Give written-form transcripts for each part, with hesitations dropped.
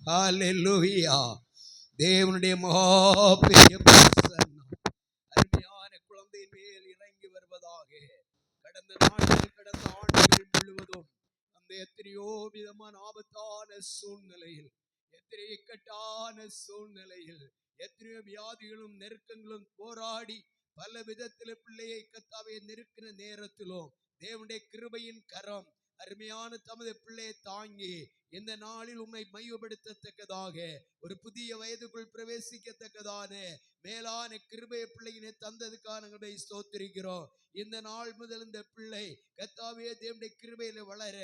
ஹல்லேலூயா. தேவனுடைய மகா பெரிய பிரசன்னம் அருமையான குழந்தையின் மேல் இறங்கி வருவதாக. கடந்த நாட்கள், கடந்த ஆண்டுகள் முழுவதும் அந்த எத்தனையோ விதமான ஆபத்தான சூழ்நிலையில், எத்தனையோ இக்கட்டான சூழ்நிலையில், எத்தனையோ வியாதிகளும் நெருக்கங்களும் போராடி பல விதத்தில் பிள்ளையை கத்தாவை நெருக்கிற நேரத்திலும் தேவனுடைய கிருபையின் கரம் அருமையான தமது பிள்ளையை தாங்கி இந்த நாளில் உம்மை மையப்படுத்தத்தக்கதாக, ஒரு புதிய வயதுக்குள் பிரவேசிக்கத்தக்கதான மேலான கிருபை பிள்ளையினை தந்ததுக்காக நாங்கள் ஸ்தோத்திரிக்கிறோம். இந்த நாள் முதல் இந்த பிள்ளை கர்த்தாவே தேவனுடைய கிருபையில வளர,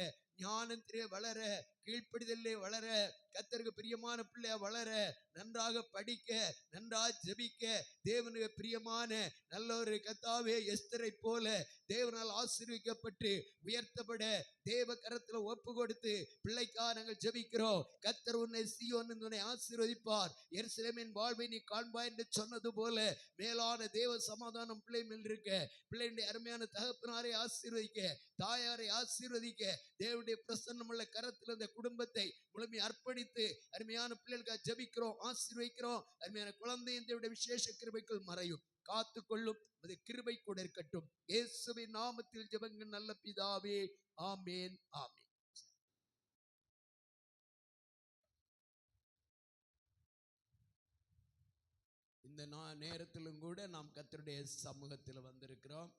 ஞானத்திலே வளர, கீழ்ப்படிதலே வளர, கர்த்தருக்கு பிரியமான பிள்ளையா வளர, நன்றாக படிக்க, நன்றாக ஜெபிக்க, தேவனுக்கு பிரியமான நல்ல ஒரு கர்த்தாவே எஸ்தரை போல தேவனால் ஆசீர்வதிக்கப்பட்டு உயர்த்தப்பட தேவ கரத்துல ஒப்பு கொடுத்து பிள்ளைக்காக நாங்கள் ஜெபிக்கிறோம். கர்த்தர் உன்னை சீயோன் உன்னை ஆசீர்வதிப்பார், எருசலேமின் வாழ்வை நீ காண்பாய் என்று சொன்னது போல மேலான தேவ சமாதானம் பிள்ளை மேல் இருக்க, பிள்ளையுடைய அருமையான தகப்பனாரை ஆசீர்வதிக்க, தாயாரை ஆசீர்வதிக்க, தேவனுடைய பிரசன்னமுள்ள கரத்தில் இந்த குடும்பத்தை முழுமை அர்ப்பணித்து அருமையான பிள்ளைகளுக்காக ஜெபிக்கிறோம், ஆசீர்வதிக்கிறோம். அருமையான குழந்தை இந்த விசேஷ கிருபைக்குள் மறையும், காத்துக்கொள்ளும், அது கிருபை கூட இருக்கட்டும். இயேசுவின் நாமத்தில் ஜெபங்கள் நல்ல பிதாவே, ஆமேன், ஆமேன். இந்த நேரத்திலும் கூட நாம் கர்த்தருடைய சமூகத்தில் வந்திருக்கிறோம்.